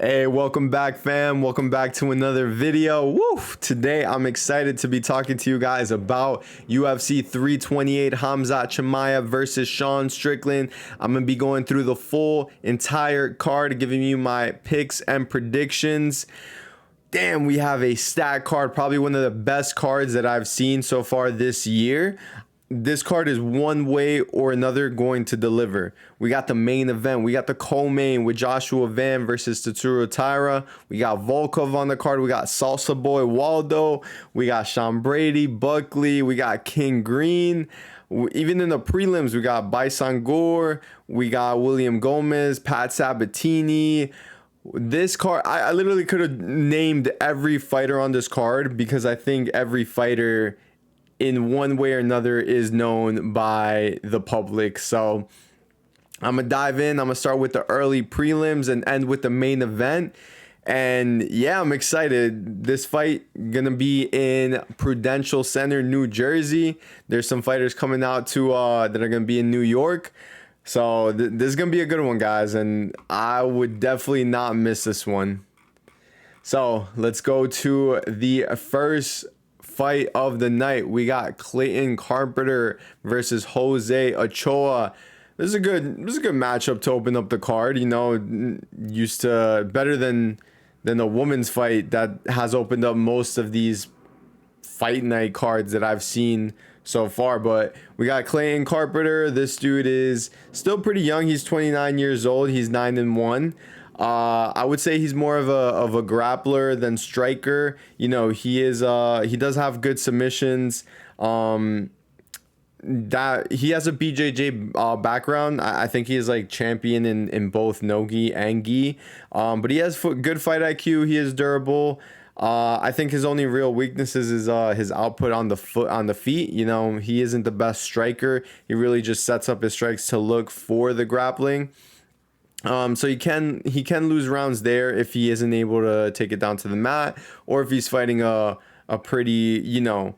Hey, welcome back, fam. Welcome back to another video. Woo! Today, I'm excited to be talking to you guys about UFC 328 Khamzat Chimaev versus Sean Strickland. I'm going to be going through the full entire card, giving you my picks and predictions. Damn, we have a stacked card, probably one of the best cards that I've seen so far this year. This card is one way or another going to deliver. We got the main event. We got the co-main with Joshua Van versus Tatsuro Taira. We got Volkov on the card. We got Salsa Boy Waldo. We got Sean Brady, Buckley. We got King Green. Even in the prelims, we got Baisangur. We got William Gomis, Pat Sabatini. This card, I literally could have named every fighter on this card because I think every fighter in one way or another is known by the public. So I'm gonna dive in. I'm gonna start with the early prelims and end with the main event. And yeah, I'm excited. This fight gonna be in Prudential Center, New Jersey. There's some fighters coming out to that are gonna be in New York. So this is gonna be a good one, guys, and I would definitely not miss this one. So let's go to the first fight of the night. We got Clayton Carpenter versus Jose Ochoa. This is a good matchup to open up the card. You know, used to better than the women's fight that has opened up most of these fight night cards that I've seen so far. But we got Clayton Carpenter. This dude is still pretty young. He's 29 years old. He's 9-1. I would say he's more of a grappler than striker. You know, he does have good submissions. That he has a BJJ background. I think he is like champion in both nogi and gi. But he has good fight IQ. He is durable. I think his only real weaknesses is his output on the feet. You know, he isn't the best striker. He really just sets up his strikes to look for the grappling. So he can lose rounds there if he isn't able to take it down to the mat, or if he's fighting a pretty, you know,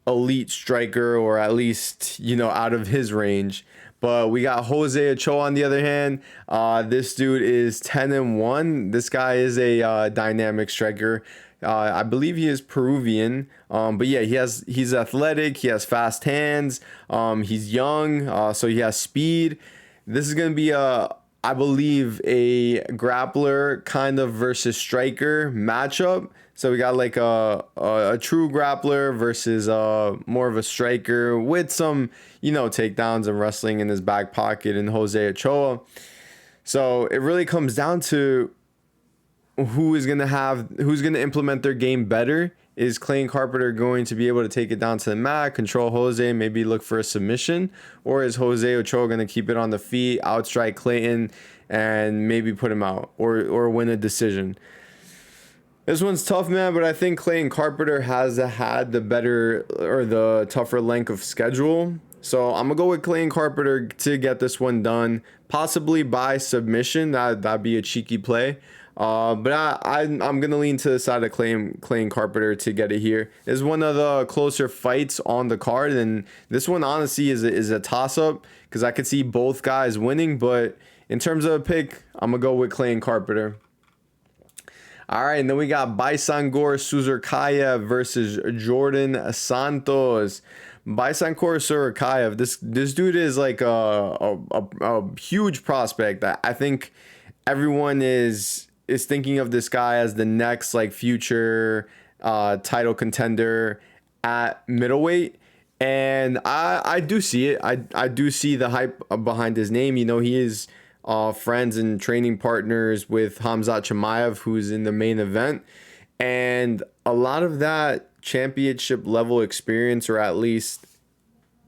elite striker, or at least, you know, out of his range. But we got Jose Ochoa on the other hand. This dude is 10-1. This guy is a dynamic striker. I believe he is Peruvian. But yeah, he's athletic. He has fast hands. He's young. So he has speed. This is going to be I believe, a grappler kind of versus striker matchup. So we got like a true grappler versus more of a striker with some, you know, takedowns and wrestling in his back pocket in Jose Ochoa. So it really comes down to who's going to implement their game better. Is Clayton Carpenter going to be able to take it down to the mat, control Jose, maybe look for a submission? Or is Jose Ochoa going to keep it on the feet, outstrike Clayton, and maybe put him out or win a decision? This one's tough, man, but I think Clayton Carpenter has had the better or the tougher length of schedule. So I'm going to go with Clayton Carpenter to get this one done, possibly by submission. That'd be a cheeky play. But I'm going to lean to the side of Clayton Carpenter to get it here. It's one of the closer fights on the card, and this one honestly is a toss-up because I could see both guys winning, but in terms of a pick, I'm going to go with Clayton Carpenter. All right, and then we got Baisangur Susurkaev versus Djorden Santos. Baisangur Susurkaev, this dude is like a huge prospect. I think everyone is thinking of this guy as the next like future title contender at middleweight, and I do see it. I do see the hype behind his name. You know, he is friends and training partners with Khamzat Chimaev, who's in the main event, and a lot of that championship level experience, or at least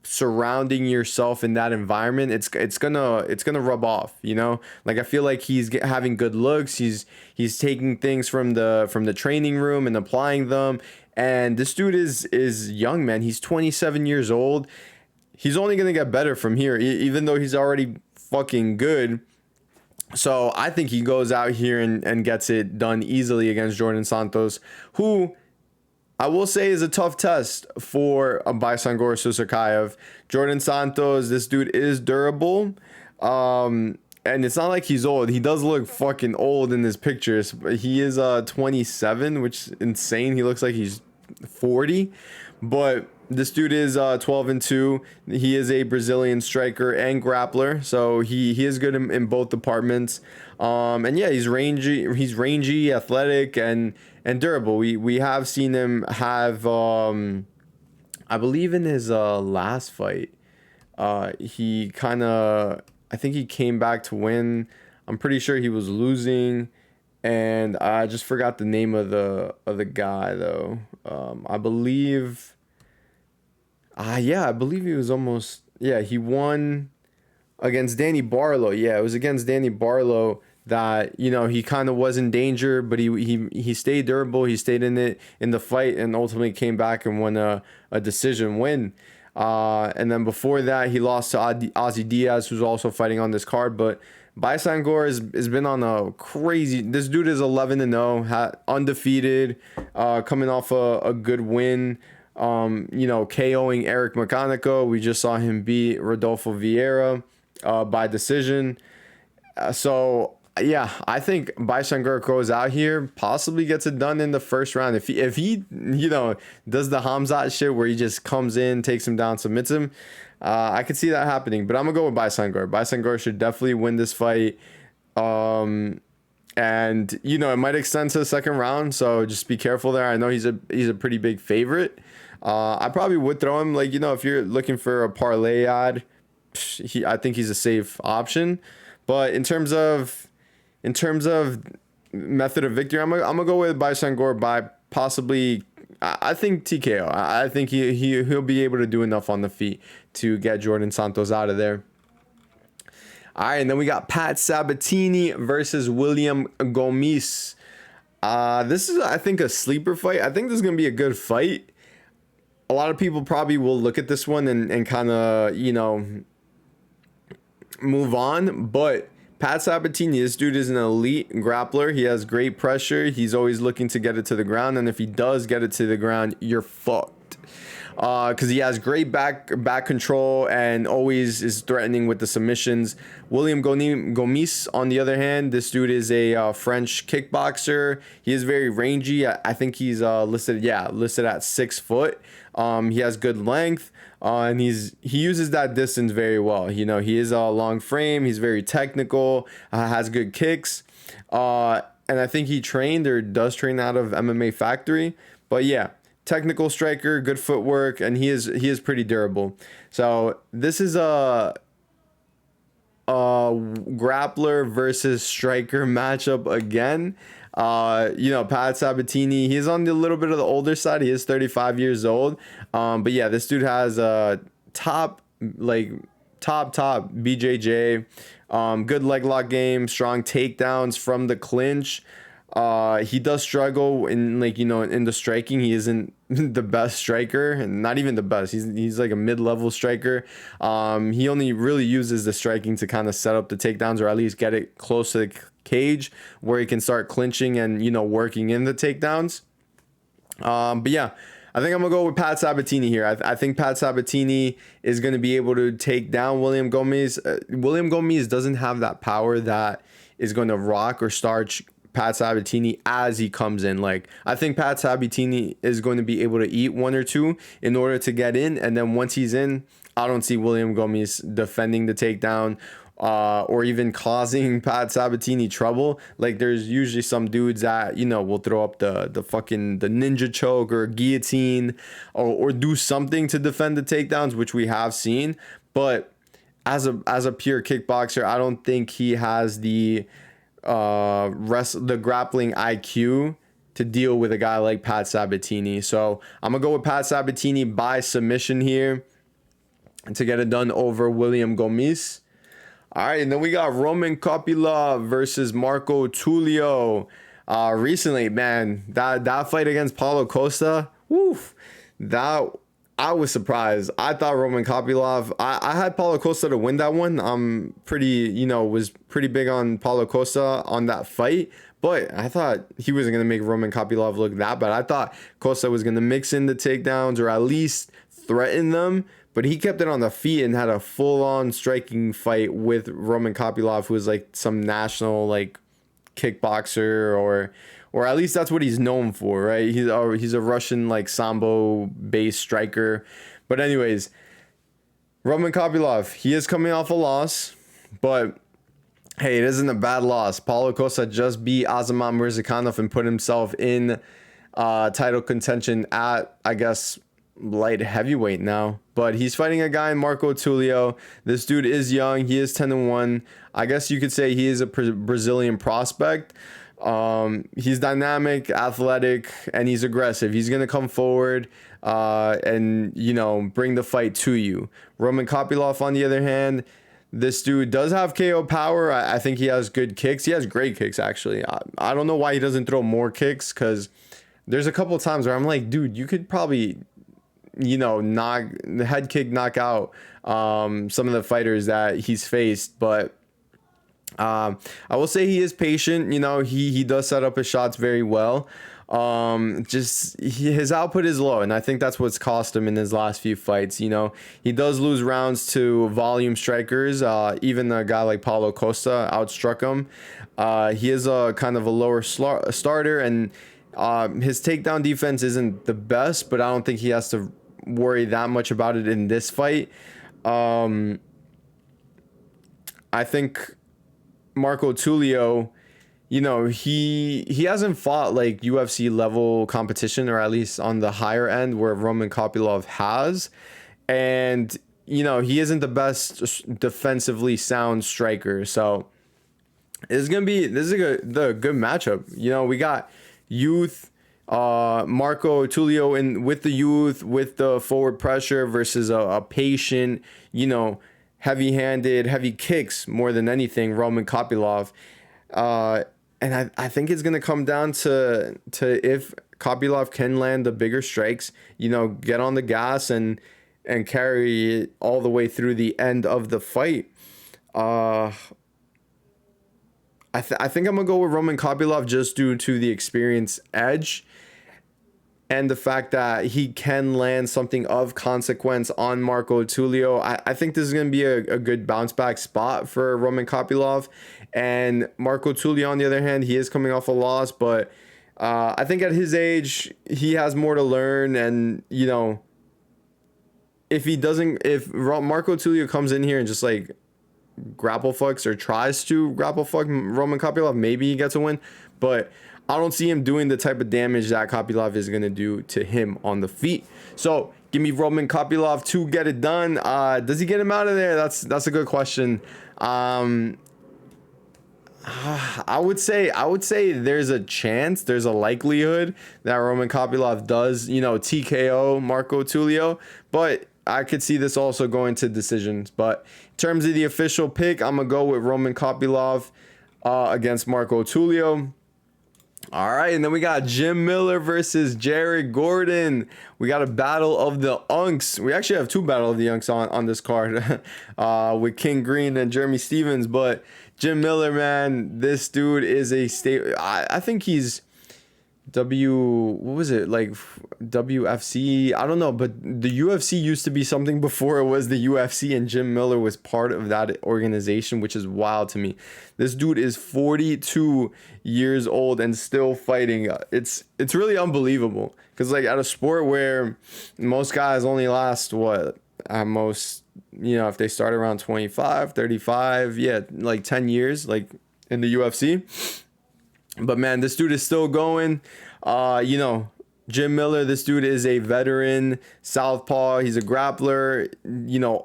surrounding yourself in that environment, it's gonna rub off, you know. Like, I feel like he's having good looks. He's taking things from the training room and applying them. And this dude is young, man. He's 27 years old. He's only gonna get better from here, even though he's already fucking good. So I think he goes out here and gets it done easily against Djorden Santos, who I will say is a tough test for a Baisangur Susurkaev. Djorden Santos, this dude is durable. and it's not like he's old. He does look fucking old in his pictures. But he is 27, which is insane. He looks like he's 40, but this dude is 12-2. He is a Brazilian striker and grappler, so he is good in both departments. And yeah, he's rangy, athletic, and durable. We have seen him have I believe in his last fight, he kind of, I think he came back to win. I'm pretty sure he was losing, and I just forgot the name of the guy though. I believe, I believe he was almost, he won against Danny Barlow. Yeah, it was against Danny Barlow that, you know, he kind of was in danger, but he stayed durable. He stayed in the fight, and ultimately came back and won a decision win. And then before that, he lost to Ozzy Diaz, who's also fighting on this card. But Baisangur has been on a crazy. This dude is 11-0, undefeated, coming off a good win. KOing Eric Mecanico. We just saw him beat Rodolfo Vieira by decision. So yeah, I think Baisangur goes out here, possibly gets it done in the first round. If he does the Hamzat shit where he just comes in, takes him down, submits him, I could see that happening. But I'm gonna go with Baisangur. Baisangur should definitely win this fight. And it might extend to the second round, so just be careful there. I know he's a pretty big favorite. I probably would throw him, if you're looking for a parlay ad, I think he's a safe option. But in terms of method of victory, I'm gonna go with Baisangur by possibly, I think TKO. I think he'll be able to do enough on the feet to get Djorden Santos out of there. All right, and then we got Pat Sabatini versus William Gomis. This is, I think, a sleeper fight. I think this is gonna be a good fight. A lot of people probably will look at this one and kind of, move on. But Pat Sabatini, this dude is an elite grappler. He has great pressure. He's always looking to get it to the ground. And if he does get it to the ground, you're fucked. Because he has great back control and always is threatening with the submissions. William Gomis, on the other hand, this dude is a French kickboxer. He is very rangy. I think he's listed at 6 foot. He has good length, and he uses that distance very well. He is a long frame. He's very technical. Has good kicks, and I think he trained or does train out of MMA Factory. But yeah, technical striker, good footwork, and he is pretty durable. So this is a grappler versus striker matchup again. Pat Sabatini, he's on the little bit of the older side. He is 35 years old. But yeah, this dude has a top BJJ, good leg lock game, strong takedowns from the clinch. He does struggle in the striking. He isn't the best striker, and not even the best. He's like a mid-level striker. He only really uses the striking to kind of set up the takedowns, or at least get it close to the cage where he can start clinching and working in the takedowns. But yeah, I think I'm gonna go with Pat Sabatini here. I think Pat Sabatini is gonna be able to take down William Gomis. William Gomis doesn't have that power that is going to rock or starch Pat Sabatini as he comes in. I think Pat Sabatini is going to be able to eat 1 or 2 in order to get in, and then once he's in, I don't see William Gomis defending the takedown or even causing Pat Sabatini trouble. There's usually some dudes that will throw up the ninja choke or guillotine or do something to defend the takedowns, which we have seen. But as a pure kickboxer, I don't think he has the grappling IQ to deal with a guy like Pat Sabatini. So I'm gonna go with Pat Sabatini by submission here to get it done over William Gomis. All right, and then we got Roman Kopylov versus Marco Tulio. Recently, man, that fight against Paulo Costa, woof, that I was surprised. I thought Roman Kopylov. I had Paulo Costa to win that one. I'm pretty, was pretty big on Paulo Costa on that fight. But I thought he wasn't going to make Roman Kopylov look that bad. I thought Costa was going to mix in the takedowns or at least threaten them. But he kept it on the feet and had a full-on striking fight with Roman Kopylov, who is like some national like kickboxer or at least that's what he's known for, right? He's a Russian like sambo-based striker. But anyways, Roman Kopylov, he is coming off a loss, but hey, it isn't a bad loss. Paulo Costa just beat Azamat Murzakanov and put himself in title contention at, I guess, light heavyweight now. But he's fighting a guy, Marco Tulio. This dude is young. He is 10-1. I guess you could say he is a Brazilian prospect. He's dynamic, athletic, and he's aggressive. He's going to come forward and, bring the fight to you. Roman Kopylov, on the other hand, this dude does have KO power. I think he has good kicks. He has great kicks, actually. I don't know why he doesn't throw more kicks, because there's a couple of times where I'm like, dude, you could probably, knock the head kick, knock out some of the fighters that he's faced. But I will say he is patient. He does set up his shots very well. His output is low, and I think that's what's cost him in his last few fights. He does lose rounds to volume strikers. Even a guy like Paulo Costa outstruck him. He is a kind of a lower starter, and his takedown defense isn't the best, but I don't think he has to worry that much about it in this fight. I think Marco Tulio, he hasn't fought like UFC level competition, or at least on the higher end where Roman Kopylov has. And, he isn't the best defensively sound striker. So this is a good matchup. We got youth, Marco Tulio with the youth, with the forward pressure versus a patient, heavy-handed, heavy kicks more than anything, Roman Kopylov. And I think it's going to come down to if Kopylov can land the bigger strikes, get on the gas and carry it all the way through the end of the fight. I think I'm going to go with Roman Kopylov just due to the experience edge and the fact that he can land something of consequence on Marco Tulio. I think this is going to be a good bounce back spot for Roman Kopylov. And Marco Tulio, on the other hand, he is coming off a loss, but I think at his age, he has more to learn. And, if Marco Tulio comes in here and just like grapple fucks or tries to grapple fuck Roman Kopylov, maybe he gets a win. But I don't see him doing the type of damage that Kopylov is going to do to him on the feet. So give me Roman Kopylov to get it done. Does he get him out of there? That's a good question. I would say there's a chance, there's a likelihood that Roman Kopylov does, TKO Marco Tulio, but I could see this also going to decisions. But in terms of the official pick, I'm going to go with Roman Kopylov against Marco Tulio. All right, and then we got Jim Miller versus Jared Gordon. We got a battle of the Unks. We actually have two battle of the Unks on this card with King Green and Jeremy Stevens. But Jim Miller, man, this dude is a state. I think he's WFC? I don't know, but the UFC used to be something before it was the UFC, and Jim Miller was part of that organization, which is wild to me. This dude is 42 years old and still fighting. It's really unbelievable, because like at a sport where most guys only last at most, if they start around 25, 35, like 10 years, like in the UFC. But man, this dude is still going. Jim Miller, this dude is a veteran southpaw. He's a grappler,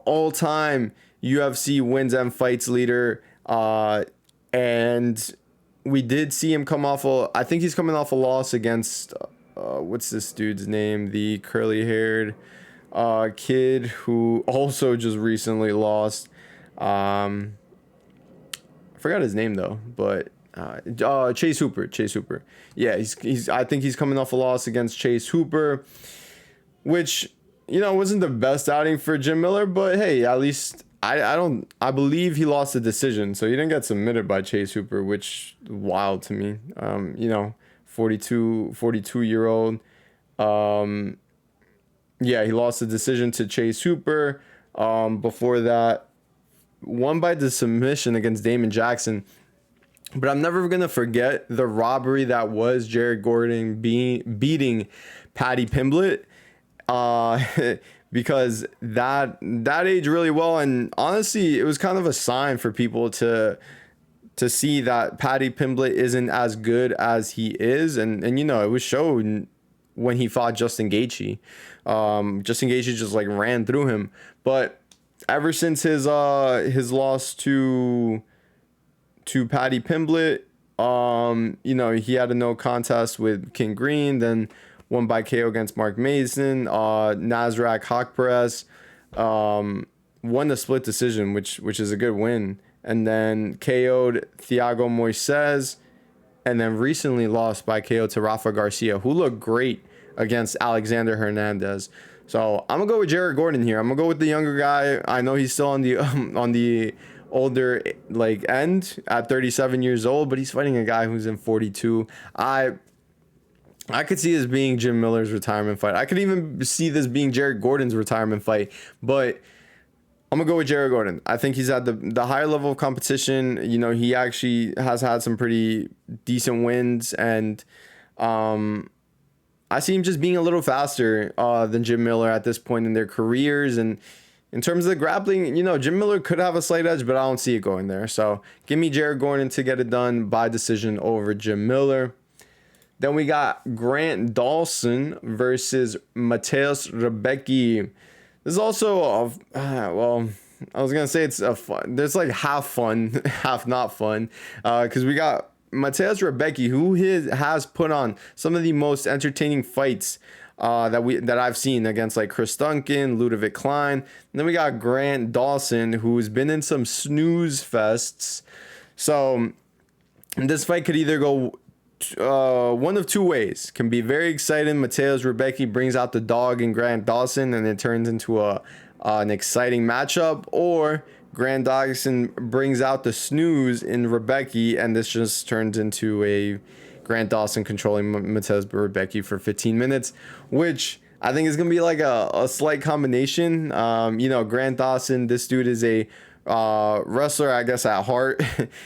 all-time UFC wins and fights leader. And we did see him come off I think he's coming off a loss against what's this dude's name? The curly-haired kid who also just recently lost. I forgot his name though, but Chase Hooper. Yeah, he's I think he's coming off a loss against Chase Hooper, which wasn't the best outing for Jim Miller, but hey, at least I believe he lost the decision, so he didn't get submitted by Chase Hooper, which wild to me. 42 year old. Yeah, he lost the decision to Chase Hooper. Before that, won by the submission against Damon Jackson. But I'm never going to forget the robbery that was Jared Gordon beating Paddy Pimblett. Because that aged really well. And honestly, it was kind of a sign for people to see that Paddy Pimblett isn't as good as he is. And it was shown when he fought Justin Gaethje. Justin Gaethje just like ran through him. But ever since his loss to Paddy Pimblett, he had a no contest with King Green, then won by KO against Mark Mason. Nasrat Haqparast won the split decision, which is a good win, and then KO'd Thiago Moises, and then recently lost by KO to Rafa Garcia, who looked great against Alexander Hernandez. So I'm gonna go with Jared Gordon here. I'm gonna go with the younger guy. I know he's still on the older like end at 37 years old, but he's fighting a guy who's in 42. I could see this being Jim Miller's retirement fight. I could even see this being Jared Gordon's retirement fight, but I'm gonna go with Jared Gordon. I think he's at the higher level of competition. He actually has had some pretty decent wins, and I see him just being a little faster than Jim Miller at this point in their careers. And in terms of the grappling, Jim Miller could have a slight edge, but I don't see it going there. So give me Jared Gordon to get it done by decision over Jim Miller. Then we got Grant Dawson versus Mateusz Rebecki. This is also I was gonna say it's a fun. There's like half fun, half not fun, because we got Mateusz Rebecki, who has put on some of the most entertaining fights that I've seen against like Chris Duncan, Ludovic Klein. And then we got Grant Dawson, who's been in some snooze fests. So this fight could either go one of two ways. Can be very exciting. Mateusz Rebecki brings out the dog in Grant Dawson, and it turns into an exciting matchup, or Grant Dawson brings out the snooze in Rebecki, and this just turns into a Grant Dawson controlling Mateusz Rebecki for 15 minutes, which I think is going to be like a slight combination. Grant Dawson, this dude is a wrestler, I guess, at heart.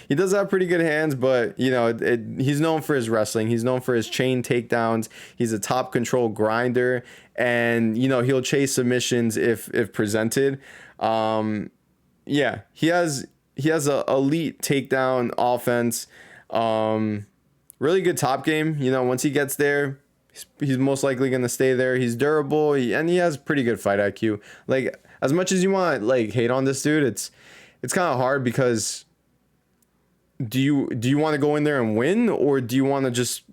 He does have pretty good hands, but he's known for his wrestling. He's known for his chain takedowns. He's a top control grinder, and he'll chase submissions if presented. He has a elite takedown offense. Really good top game. Once he gets there, he's most likely going to stay there. He's durable, and he has pretty good fight IQ. Like, as much as you want like hate on this dude, it's kind of hard, because do you want to go in there and win, or do you want to just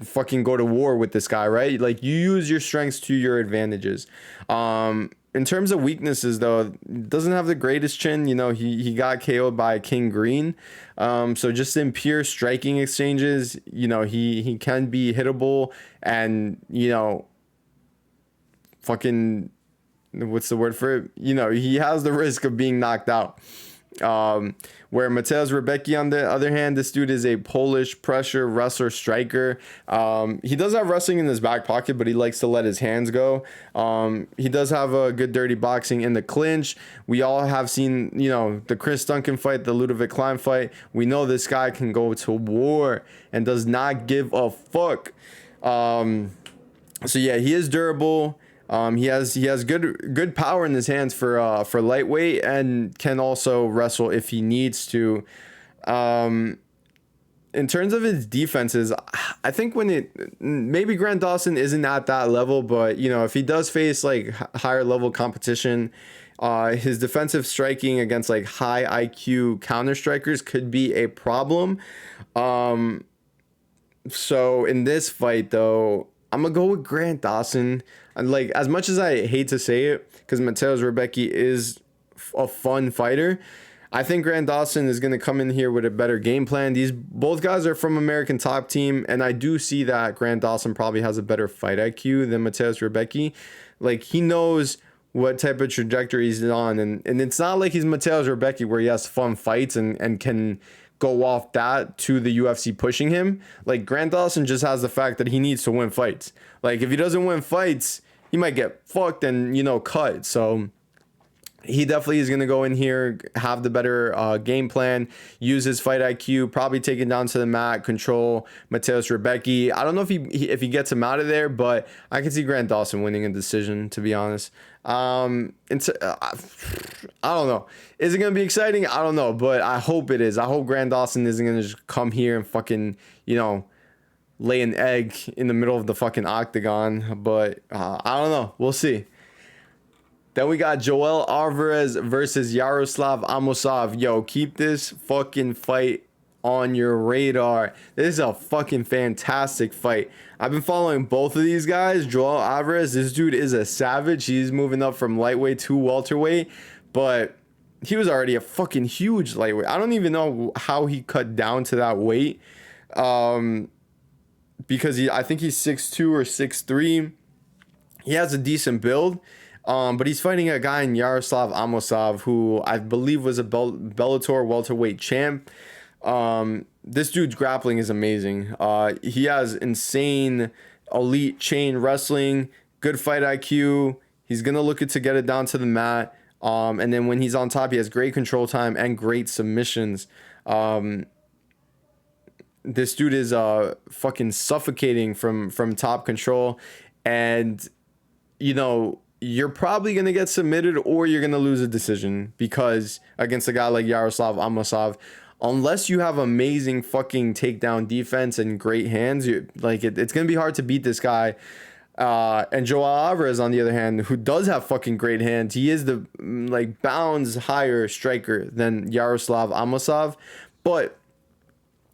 fucking go to war with this guy, right? Like, you use your strengths to your advantages. In terms of weaknesses, though, doesn't have the greatest chin. He got KO'd by King Green. So just in pure striking exchanges, he can be hittable, and fucking, what's the word for it? He has the risk of being knocked out. Where Mateusz Rebecki, on the other hand, this dude is a Polish pressure wrestler striker. He does have wrestling in his back pocket, but he likes to let his hands go. He does have a good dirty boxing in the clinch. We all have seen, the Chris Duncan fight, the Ludovic Klein fight. We know this guy can go to war and does not give a fuck. So yeah, he is durable. He has good power in his hands for lightweight, and can also wrestle if he needs to. In terms of his defenses, I think maybe Grant Dawson isn't at that level, but if he does face like higher level competition, his defensive striking against like high IQ counter strikers could be a problem. So in this fight, though, I'm gonna go with Grant Dawson. And like, as much as I hate to say it, because Mateusz Rebecki is a fun fighter, I think Grant Dawson is going to come in here with a better game plan. These both guys are from American Top Team, and I do see that Grant Dawson probably has a better fight IQ than Mateusz Rebecki. Like, he knows what type of trajectory he's on, and it's not like he's Mateusz Rebecki where he has fun fights and can go off that to the UFC pushing him. Like, Grant Dawson just has the fact that he needs to win fights. Like, if he doesn't win fights, he might get fucked and, you know, cut. So he definitely is going to go in here, have the better game plan, use his fight IQ, probably take it down to the mat, control Mateusz Rebecki. I don't know if he gets him out of there, but I can see Grant Dawson winning a decision, to be honest. I don't know. Is it going to be exciting? I don't know, but I hope it is. I hope Grant Dawson isn't going to just come here and fucking, you know, lay an egg in the middle of the fucking octagon. But I don't know. We'll see. Then we got Joel Alvarez versus Yaroslav Amosov. Yo, keep this fucking fight on your radar. This is a fucking fantastic fight. I've been following both of these guys. Joel Alvarez, this dude is a savage. He's moving up from lightweight to welterweight, but he was already a fucking huge lightweight. I don't even know how he cut down to that weight, because I think he's 6'2" or 6'3". He has a decent build. But he's fighting a guy in Yaroslav Amosov, who I believe was a Bellator welterweight champ. This dude's grappling is amazing. He has insane elite chain wrestling, good fight IQ. He's going to look to get it down to the mat. And then when he's on top, he has great control time and great submissions. This dude is fucking suffocating from top control. And, you know, you're probably going to get submitted or you're going to lose a decision, because against a guy like Yaroslav Amosov, unless you have amazing fucking takedown defense and great hands, it's going to be hard to beat this guy. And Joel Alvarez, on the other hand, who does have fucking great hands, he is the bounds higher striker than Yaroslav Amosov, but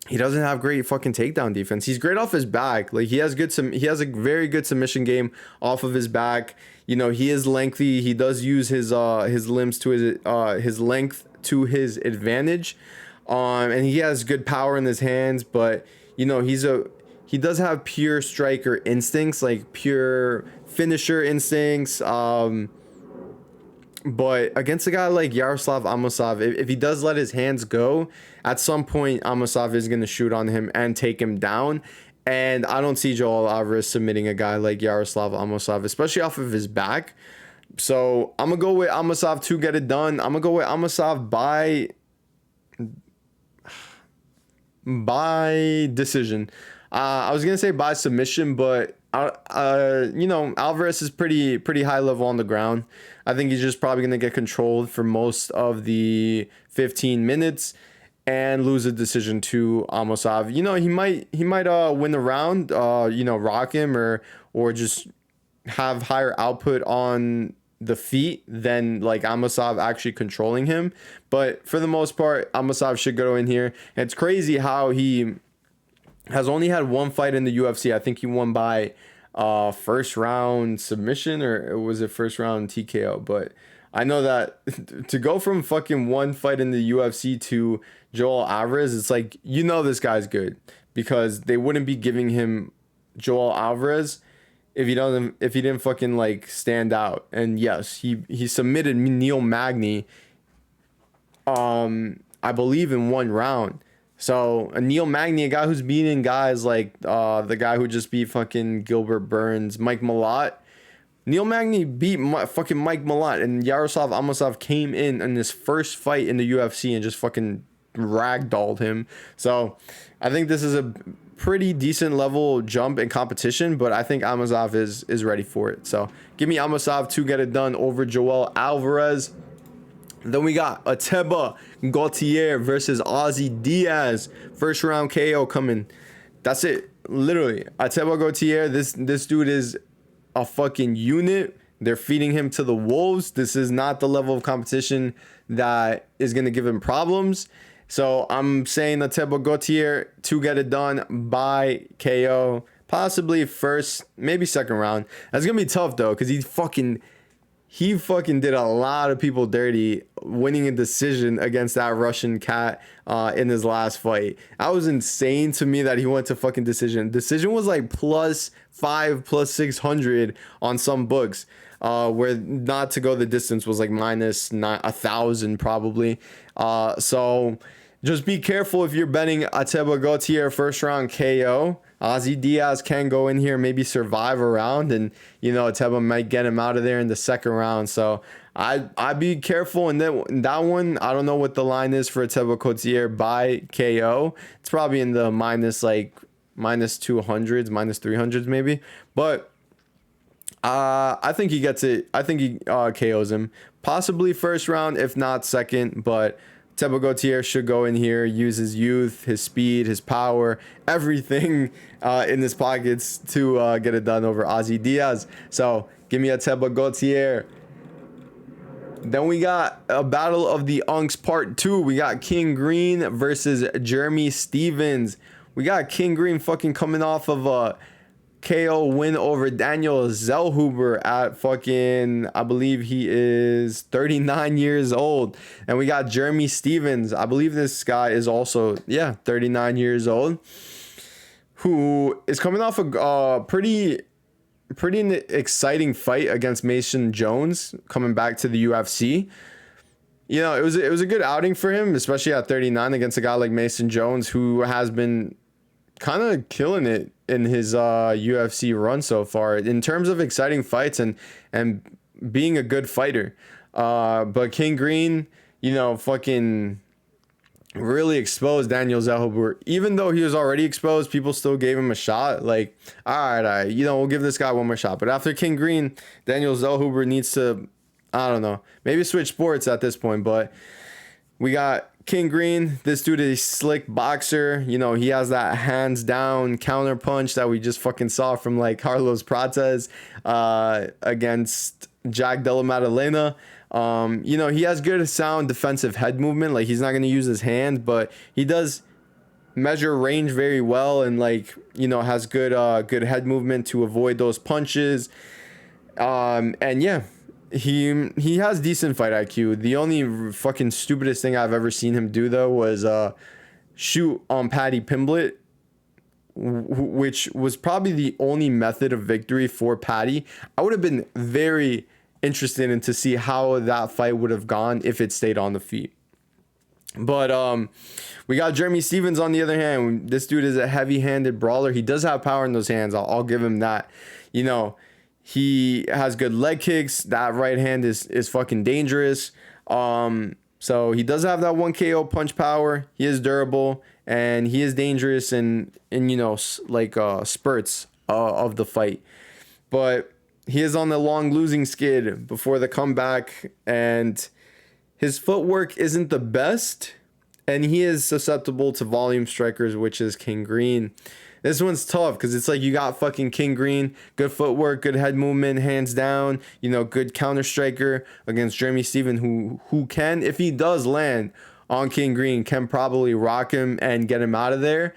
he doesn't have great fucking takedown defense. He's great off his back. Like, he has a very good submission game off of his back. You know, he is lengthy. He does use his limbs to his length to his advantage. And he has good power in his hands, but you know, he does have pure striker instincts, like pure finisher instincts. But against a guy like Yaroslav Amosov, if he does let his hands go, at some point Amosov is going to shoot on him and take him down. And I don't see Joel Alvarez submitting a guy like Yaroslav Amosov, especially off of his back. So I'm going to go with Amosov to get it done. I'm going to go with Amosov by decision. I was going to say by submission, but you know, Alvarez is pretty high level on the ground. I think he's just probably going to get controlled for most of the 15 minutes and lose a decision to Amosov. You know, he might win the round, you know, rock him or just have higher output on the feet than like Amosov actually controlling him. But for the most part, Amosov should go in here. And it's crazy how he has only had one fight in the UFC. I think he won by first round submission, or was it first round TKO? But I know that to go from fucking one fight in the UFC to Joel Alvarez, it's like, you know, this guy's good, because they wouldn't be giving him Joel Alvarez if he didn't fucking like stand out. And yes, he submitted Neil Magny, I believe in one round. So a Neil Magny, a guy who's beating guys like the guy who just beat fucking Gilbert Burns, Mike Malott. Neil Magny beat fucking Mike Malott, and Yaroslav Amosov came in his first fight in the UFC and just fucking ragdolled him. So I think this is a pretty decent level jump in competition, but I think Amosov is ready for it. So give me Amosov to get it done over Joel Alvarez. Then we got Ateba Gautier versus Ozzy Diaz. First round KO coming. That's it. Literally. Ateba Gautier, this dude is a fucking unit. They're feeding him to the wolves. This is not the level of competition that is going to give him problems. So I'm saying Ateba Gautier to get it done by KO. Possibly first, maybe second round. That's going to be tough though, because he fucking did a lot of people dirty, winning a decision against that Russian cat in his last fight. That was insane to me that he went to fucking decision. Decision was like +5, +600 on some books, where not to go the distance was like -1,000 probably. So just be careful if you're betting Ateba Gautier first round KO. Ozzy Diaz can go in here, maybe survive a round, and Ateba might get him out of there in the second round. So I'd be careful. And then that one, I don't know what the line is for Ateba Gautier by KO. It's probably in the -200s, -300s maybe. But I think he gets it. I think he KOs him, possibly first round, if not second. But Ateba Gautier should go in here, use his youth, his speed, his power, everything in his pockets to get it done over Ozzy Diaz. So give me Ateba Gautier. Then we got a Battle of the Unks Part 2. We got King Green versus Jeremy Stevens. We got King Green fucking coming off of a KO win over Daniel Zellhuber at fucking, I believe he is 39 years old. And we got Jeremy Stevens. I believe this guy is also, 39 years old, who is coming off a pretty exciting fight against Mason Jones, coming back to the UFC. It was a good outing for him, especially at 39 against a guy like Mason Jones, who has been kind of killing it in his UFC run so far in terms of exciting fights and being a good fighter. But King Green, fucking really exposed Daniel Zellhuber. Even though he was already exposed, people still gave him a shot. Like, all right, we'll give this guy one more shot. But after King Green, Daniel Zellhuber needs to, I don't know, maybe switch sports at this point. But we got King Green. This dude is a slick boxer. He has that hands down counter punch that we just fucking saw from like Carlos Prates against Jack Della Maddalena. He has good sound defensive head movement. Like, he's not going to use his hand, but he does measure range very well, and has good head movement to avoid those punches. He has decent fight IQ. The only fucking stupidest thing I've ever seen him do, though, was shoot on Paddy Pimblett, which was probably the only method of victory for Paddy. I would have been very interested in to see how that fight would have gone if it stayed on the feet. But we got Jeremy Stevens on the other hand. This dude is a heavy-handed brawler. He does have power in those hands. I'll give him that. He has good leg kicks. That right hand is fucking dangerous. So he does have that 1 KO punch power. He is durable, and he is dangerous in spurts of the fight. But he is on the long losing skid before the comeback, and his footwork isn't the best, and he is susceptible to volume strikers, which is King Green. This one's tough because it's like you got fucking King Green, good footwork, good head movement, hands down, good counter striker against Jeremy Stevens, who can, if he does land on King Green, can probably rock him and get him out of there.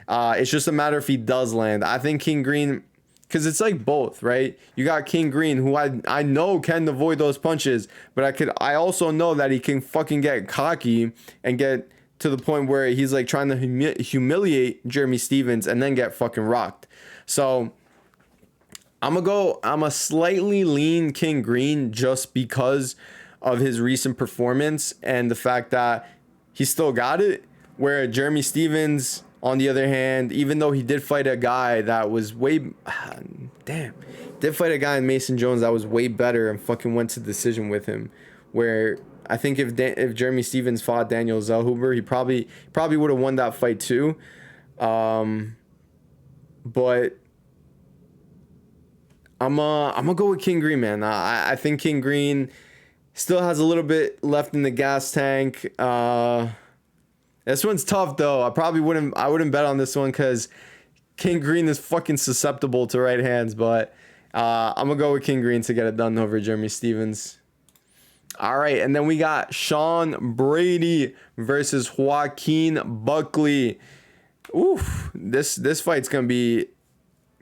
It's just a matter if he does land. I think King Green, because it's like both, right? You got King Green, who I know can avoid those punches, but I also know that he can fucking get cocky and get to the point where he's like trying to humiliate Jeremy Stevens and then get fucking rocked. So I'm a slightly lean King Green just because of his recent performance and the fact that he still got it, where Jeremy Stevens, on the other hand, even though he did fight a guy that was did fight a guy in Mason Jones that was way better and fucking went to decision with him, where I think if Jeremy Stevens fought Daniel Zellhuber, he probably would have won that fight too. But I'm gonna go with King Green, man. I think King Green still has a little bit left in the gas tank. This one's tough though. I wouldn't bet on this one because King Green is fucking susceptible to right hands. But I'm gonna go with King Green to get it done over Jeremy Stevens. All right, and then we got Sean Brady versus Joaquin Buckley. Oof, this fight's gonna be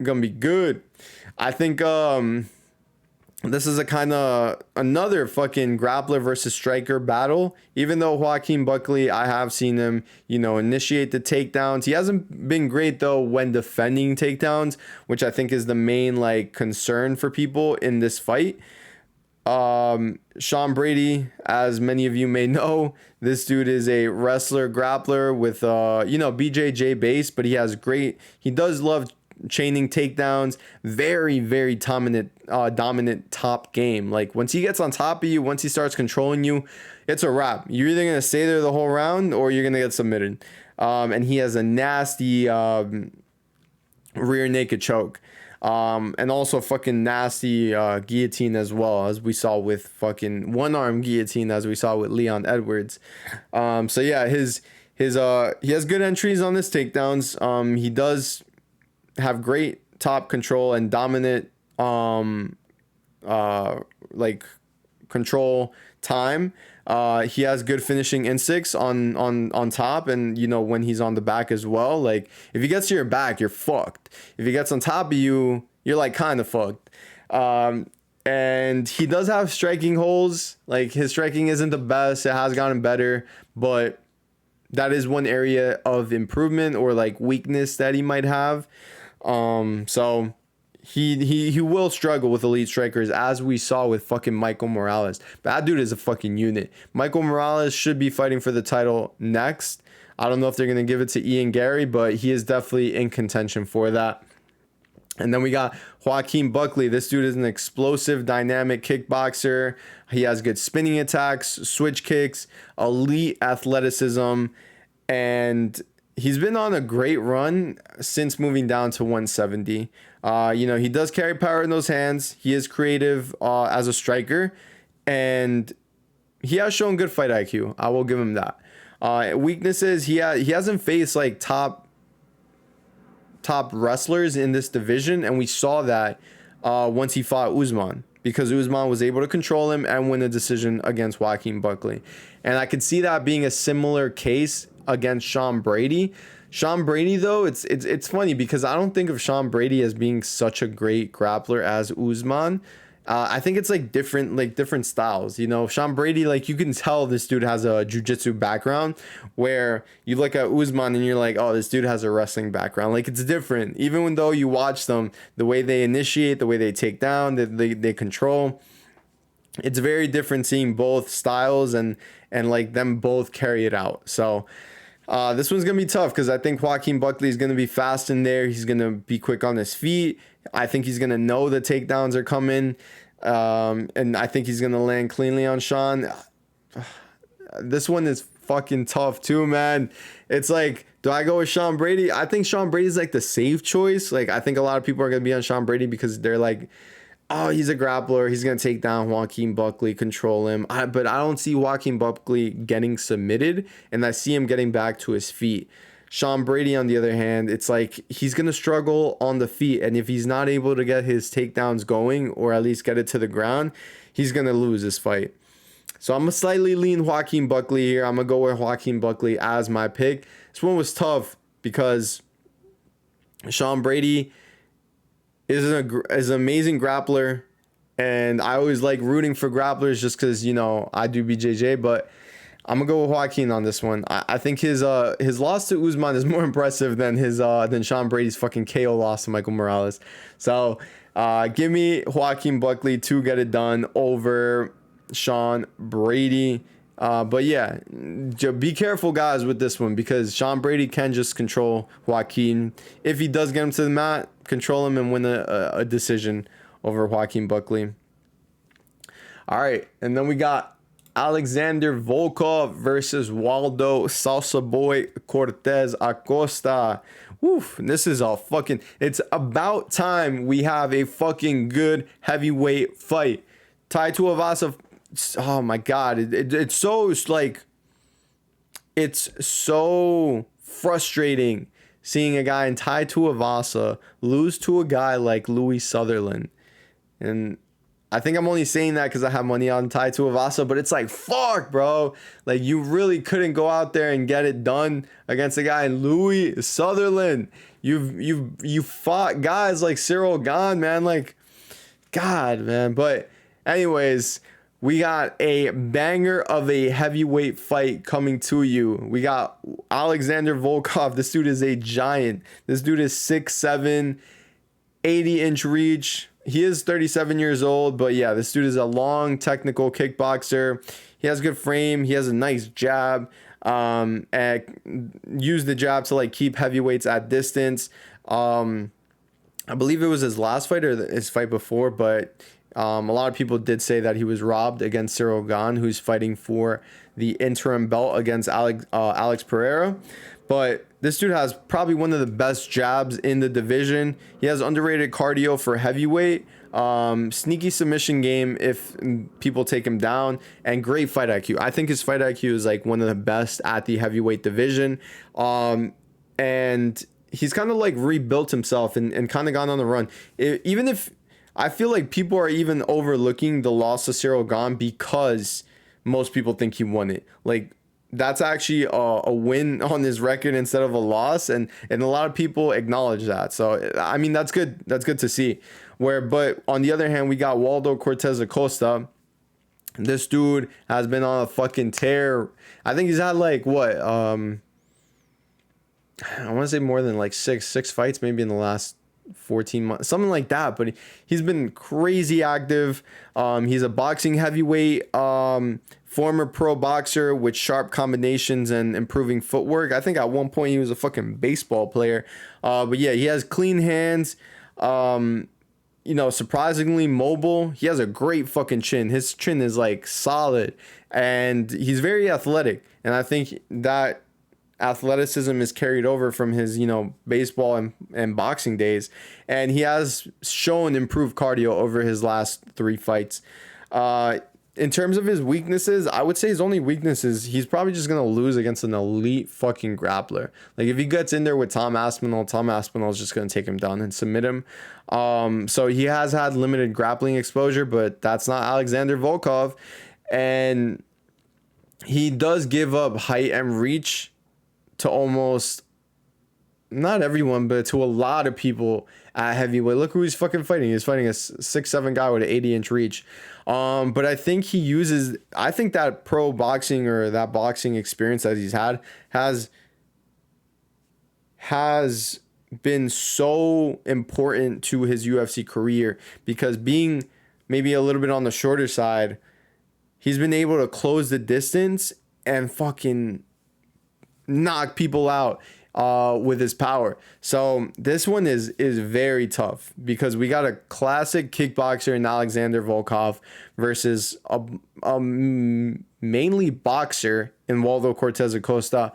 good. I think this is a kind of another fucking grappler versus striker battle. Even though Joaquin Buckley, I have seen him, initiate the takedowns. He hasn't been great though when defending takedowns, which I think is the main like concern for people in this fight. Sean Brady, as many of you may know, this dude is a wrestler grappler with BJJ base, but he does love chaining takedowns. Very, very dominant top game. Like once he gets on top of you, once he starts controlling you, it's a wrap. You're either gonna stay there the whole round or you're gonna get submitted. And he has a nasty rear naked choke. And also fucking nasty guillotine as well, as we saw with fucking one arm guillotine, as we saw with Leon Edwards. So yeah, he has good entries on his takedowns. He does have great top control and dominant like control time. He has good finishing instincts on top, and when he's on the back as well. Like if he gets to your back, you're fucked. If he gets on top of you, you're like kind of fucked. And he does have striking holes. Like his striking isn't the best. It has gotten better, but that is one area of improvement or like weakness that he might have. So he will struggle with elite strikers, as we saw with fucking Michael Morales. But that dude is a fucking unit. Michael Morales should be fighting for the title next. I don't know if they're going to give it to Ian Gary, but he is definitely in contention for that. And then we got Joaquin Buckley. This dude is an explosive, dynamic kickboxer. He has good spinning attacks, switch kicks, elite athleticism, and he's been on a great run since moving down to 170. He does carry power in those hands. He is creative as a striker, and he has shown good fight IQ. I will give him that. Weaknesses, he hasn't faced like top wrestlers in this division, and we saw that once he fought Usman, because Usman was able to control him and win a decision against Joaquin Buckley. And I could see that being a similar case against Sean Brady. Sean Brady, though, it's funny because I don't think of Sean Brady as being such a great grappler as Usman. I think it's like different styles. Sean Brady, like you can tell this dude has a jiu-jitsu background, where you look at Usman and you're like, oh, this dude has a wrestling background. Like it's different. Even though you watch them, the way they initiate, the way they take down, they control, it's very different seeing both styles and like them both carry it out. So this one's going to be tough because I think Joaquin Buckley is going to be fast in there. He's going to be quick on his feet. I think he's going to know the takedowns are coming. And I think he's going to land cleanly on Sean. This one is fucking tough too, man. It's like, do I go with Sean Brady? I think Sean Brady's like the safe choice. Like I think a lot of people are going to be on Sean Brady because they're like, oh, he's a grappler. He's going to take down Joaquin Buckley, control him. But I don't see Joaquin Buckley getting submitted, and I see him getting back to his feet. Sean Brady, on the other hand, it's like he's going to struggle on the feet. And if he's not able to get his takedowns going, or at least get it to the ground, he's going to lose this fight. So I'm going to slightly lean Joaquin Buckley here. I'm going to go with Joaquin Buckley as my pick. This one was tough because Sean Brady is an amazing grappler, and I always like rooting for grapplers just because I do BJJ, but I'm gonna go with Joaquin on this one. I think his loss to Usman is more impressive than than Sean Brady's fucking KO loss to Michael Morales. So give me Joaquin Buckley to get it done over Sean Brady. But yeah, be careful, guys, with this one, because Sean Brady can just control Joaquin. If he does get him to the mat, control him and win a decision over Joaquin Buckley. All right, and then we got Alexander Volkov versus Waldo Salsa Boy Cortes Acosta. Woof, this is it's about time we have a fucking good heavyweight fight. Tai Tuivasa, oh my God, it's so like, it's so frustrating seeing a guy in Tai Tuivasa lose to a guy like Louis Sutherland. And I think I'm only saying that because I have money on Tai Tuivasa, but it's like, fuck, bro. Like, you really couldn't go out there and get it done against a guy in Louis Sutherland. You fought guys like Cyril Gane, man. Like, God, man. But anyways, we got a banger of a heavyweight fight coming to you. We got Alexander Volkov. This dude is a giant. This dude is 6'7", 80-inch reach. He is 37 years old, but yeah, this dude is a long technical kickboxer. He has good frame. He has a nice jab. And use the jab to like keep heavyweights at distance. I believe it was his last fight or his fight before, but a lot of people did say that he was robbed against Cyril Gane, who's fighting for the interim belt against Alex Pereira. But this dude has probably one of the best jabs in the division. He has underrated cardio for heavyweight, sneaky submission game if people take him down, and great fight IQ. I think his fight IQ is like one of the best at the heavyweight division. And he's kind of like rebuilt himself and kind of gone on the run. Even if I feel like people are even overlooking the loss of Cyril Gane because most people think he won it. Like, that's actually a win on his record instead of a loss, and a lot of people acknowledge that. So I mean, that's good. That's good to see. But on the other hand, we got Waldo Cortes Acosta. This dude has been on a fucking tear. I think he's had like what I want to say more than like six fights maybe in the last 14 months, something like that. But he's been crazy active. He's a boxing heavyweight, former pro boxer with sharp combinations and improving footwork. I think at one point he was a fucking baseball player. But yeah, he has clean hands. Surprisingly mobile. He has a great fucking chin. His chin is like solid, and he's very athletic. And I think that athleticism is carried over from his, baseball and boxing days. And he has shown improved cardio over his last 3 fights. In terms of his weaknesses, I would say his only weakness is he's probably just going to lose against an elite fucking grappler. Like, if he gets in there with Tom Aspinall is just going to take him down and submit him. So he has had limited grappling exposure, but that's not Alexander Volkov. And he does give up height and reach to almost, not everyone, but to a lot of people at heavyweight. Look who he's fucking fighting. He's fighting a 6'7" guy with an 80-inch reach. But I think that pro boxing or that boxing experience that he's had has been so important to his UFC career, because being maybe a little bit on the shorter side, he's been able to close the distance and fucking knock people out with his power. So this one is very tough, because we got a classic kickboxer in Alexander Volkov versus a mainly boxer in Waldo Cortes Acosta,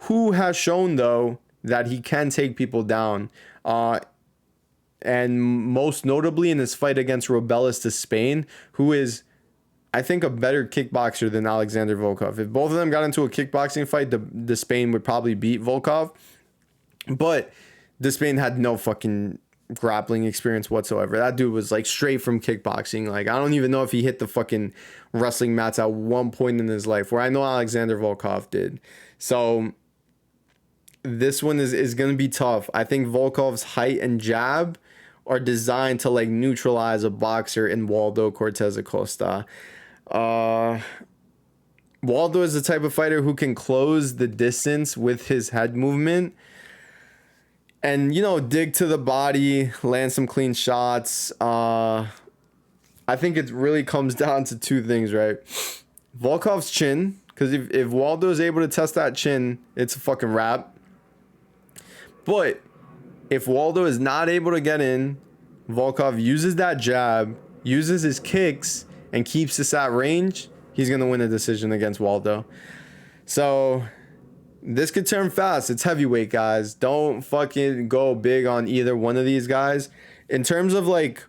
who has shown though that he can take people down. And most notably in his fight against Robelis de Spain, who is, I think, a better kickboxer than Alexander Volkov. If both of them got into a kickboxing fight, the Spain would probably beat Volkov. But the Spain had no fucking grappling experience whatsoever. That dude was like straight from kickboxing. Like, I don't even know if he hit the fucking wrestling mats at one point in his life, where I know Alexander Volkov did. So this one is going to be tough. I think Volkov's height and jab are designed to like neutralize a boxer in Waldo Cortes Acosta. Waldo is the type of fighter who can close the distance with his head movement and, dig to the body, land some clean shots. I think it really comes down to 2 things, right? Volkov's chin, because if Waldo is able to test that chin, it's a fucking wrap. But if Waldo is not able to get in, Volkov uses that jab, uses his kicks, and keeps this at range, he's going to win a decision against Waldo. So this could turn fast. It's heavyweight, guys. Don't fucking go big on either one of these guys. In terms of like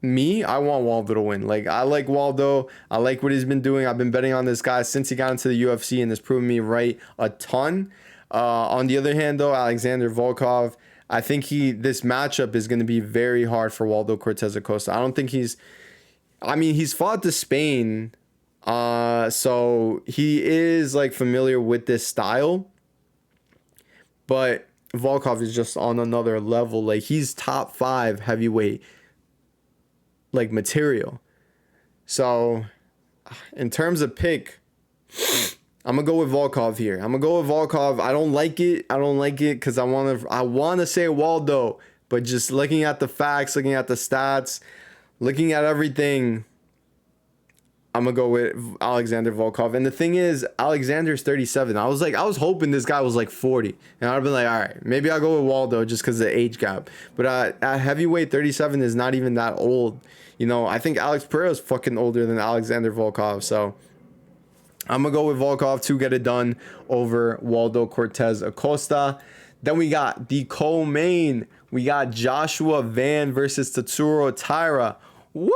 me, I want Waldo to win. Like, I like Waldo. I like what he's been doing. I've been betting on this guy since he got into the UFC, and has proven me right a ton. On the other hand, though, Alexander Volkov, I think this matchup is going to be very hard for Waldo Cortes Acosta. I don't think he's fought to Spain, so he is like familiar with this style, but Volkov is just on another level. Like, he's top 5 heavyweight like material. So in terms of pick, I'm gonna go with Volkov here. I'm gonna go with Volkov. I don't like it because I wanna say Waldo, but just looking at the facts, looking at the stats, looking at everything, I'm gonna go with Alexander Volkov. And the thing is, Alexander's 37. I was hoping this guy was like 40, and I'd been like, all right, maybe I'll go with Waldo just because of the age gap. But at heavyweight, 37 is not even that old. You know, I think Alex Pereira is fucking older than Alexander Volkov. So I'm going to go with Volkov to get it done over Waldo Cortes Acosta. Then we got the co-main. We got Joshua Van versus Tatsuro Taira. Woo!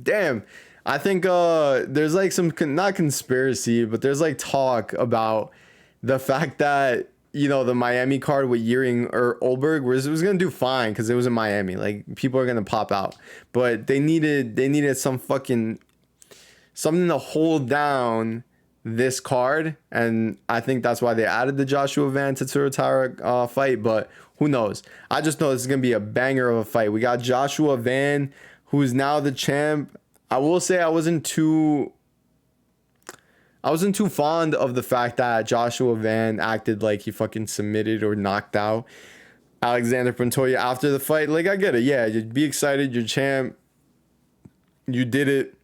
Damn. I think there's like some, not conspiracy, but there's like talk about the fact that, you know, the Miami card with Yearing or Olberg was going to do fine because it was in Miami. Like, people are going to pop out. But they needed something to hold down this card, and I think that's why they added the Joshua Van Tatsuro Taira fight, but who knows? I just know this is going to be a banger of a fight. We got Joshua Van, who's now the champ. I will say I wasn't too fond of the fact that Joshua Van acted like he fucking submitted or knocked out Alexander Pantoja after the fight. Like, I get it. Yeah, you'd be excited. You're champ. You did it.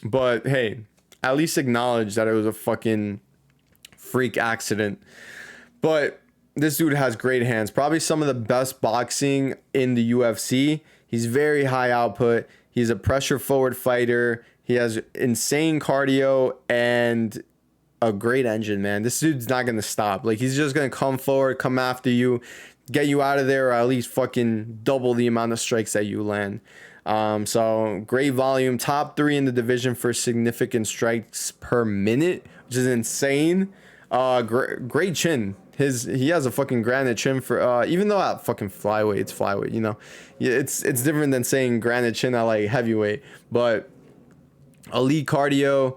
But, hey, at least acknowledge that it was a fucking freak accident. But this dude has great hands. Probably some of the best boxing in the UFC. He's very high output. He's a pressure forward fighter. He has insane cardio and a great engine, man. This dude's not going to stop. Like, he's just going to come forward, come after you, get you out of there, or at least fucking double the amount of strikes that you land. So great volume, top 3 in the division for significant strikes per minute, which is insane. Great chin. He has a fucking granite chin for even though at fucking flyweight, it's flyweight, you know. It's different than saying granite chin at like heavyweight, but elite cardio.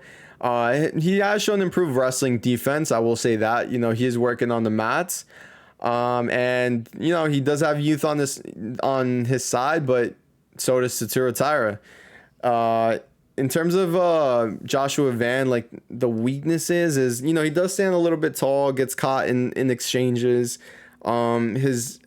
He has shown improved wrestling defense. I will say that. You know, he is working on the mats. And you know, he does have youth on his side, but so does Tatsuro Taira. In terms of Joshua Van, like, the weaknesses is, you know, he does stand a little bit tall, gets caught in exchanges. His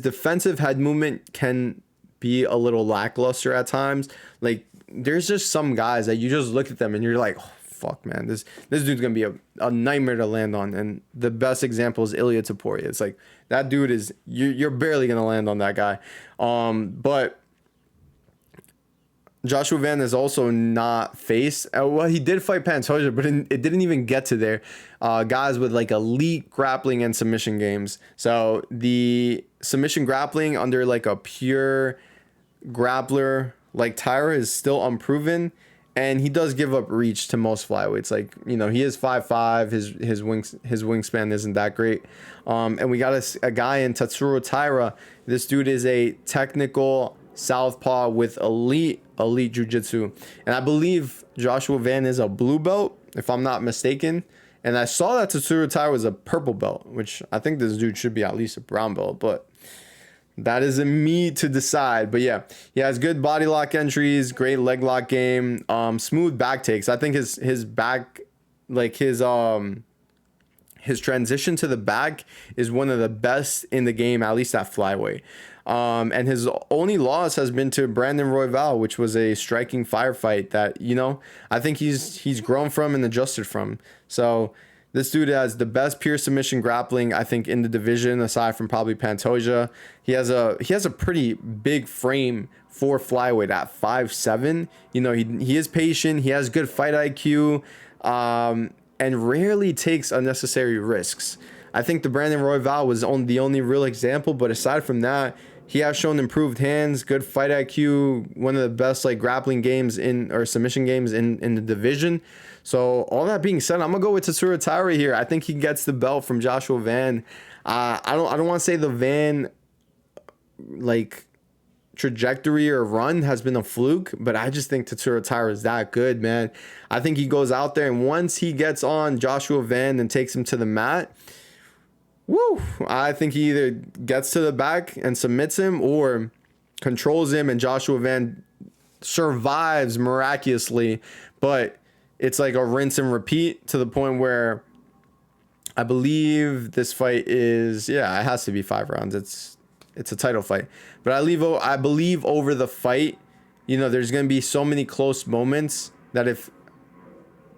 defensive head movement can be a little lackluster at times. Like, there's just some guys that you just look at them and you're like, oh, fuck, man, this dude's gonna be a nightmare to land on. And the best example is Ilya Taporia. It's like, that dude is, you're barely gonna land on that guy. But Joshua Van is also not faced. Well, he did fight Pantoja, but it didn't even get to there. Guys with like elite grappling and submission games. So the submission grappling under like a pure grappler like Taira is still unproven, and he does give up reach to most flyweights. Like, you know, he is 5'5". His wingspan isn't that great. And we got a guy in Tatsuro Taira. This dude is a technical southpaw with elite jiu-jitsu, and I believe Joshua Van is a blue belt, if I'm not mistaken. And I saw that Tatsuro Taira was a purple belt, which I think this dude should be at least a brown belt, but that isn't me to decide. But yeah, he has good body lock entries, great leg lock game, smooth back takes. I think his back, like his transition to the back is one of the best in the game, at least at flyweight. And his only loss has been to Brandon Royval, which was a striking firefight that, you know, I think he's grown from and adjusted from. So this dude has the best pure submission grappling, I think, in the division, aside from probably Pantoja. He has a pretty big frame for flyweight at 5'7". You know, he is patient. He has good fight IQ, and rarely takes unnecessary risks. I think the Brandon Royval was the only real example, but aside from that, he has shown improved hands, good fight IQ, one of the best like grappling games or submission games in the division. So all that being said, I'm gonna go with Tatsuro Taira here. I think he gets the belt from Joshua Van. I don't want to say the Van like trajectory or run has been a fluke, but I just think Tatsuro Taira is that good, man. I think he goes out there, and once he gets on Joshua Van and takes him to the mat, woo! I think he either gets to the back and submits him or controls him, and Joshua Van survives miraculously, but it's like a rinse and repeat to the point where I believe this fight is, yeah, it has to be 5 rounds. It's a title fight. But I believe over the fight, you know, there's going to be so many close moments that if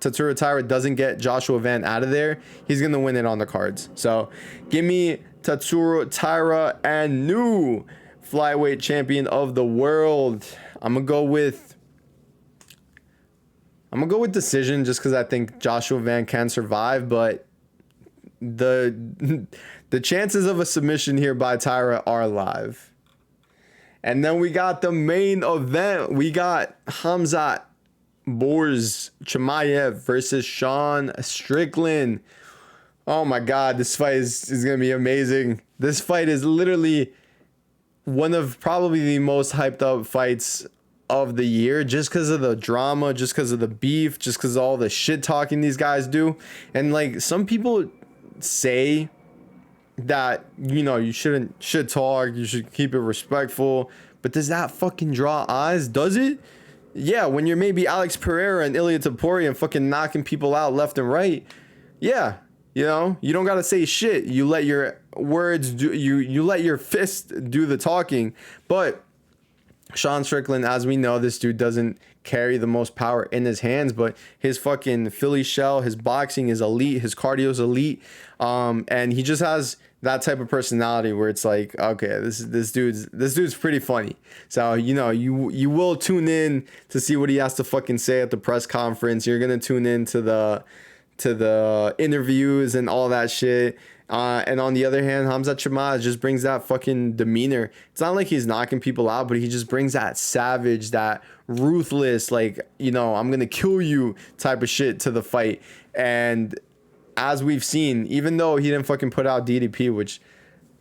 Tatsuro Taira doesn't get Joshua Van out of there, he's going to win it on the cards. So give me Tatsuro Taira and new flyweight champion of the world. I'm going to go with decision just because I think Joshua Van can survive, but the chances of a submission here by Taira are live. And then we got the main event. We got Khamzat Bours Chimaev versus Sean Strickland. Oh my God, this fight is going to be amazing. This fight is literally one of probably the most hyped up fights of the year, just because of the drama, just because of the beef, just because of all the shit talking these guys do. And like, some people say that, you know, you shouldn't shit talk, you should keep it respectful, but does that fucking draw eyes? Does it? Yeah, when you're maybe Alex Pereira and Ilia Topuria and fucking knocking people out left and right, yeah, you know, you don't gotta say shit. You let your words do, you let your fist do the talking. But Sean Strickland, as we know, this dude doesn't carry the most power in his hands, but his fucking Philly shell, his boxing is elite, his cardio is elite, and he just has that type of personality where it's like, okay, this dude's pretty funny. So, you know, you will tune in to see what he has to fucking say at the press conference. You're gonna tune in to the interviews and all that shit. And on the other hand, Khamzat Chimaev just brings that fucking demeanor. It's not like he's knocking people out, but he just brings that savage, that ruthless, like, you know, I'm going to kill you type of shit to the fight. And as we've seen, even though he didn't fucking put out DDP, which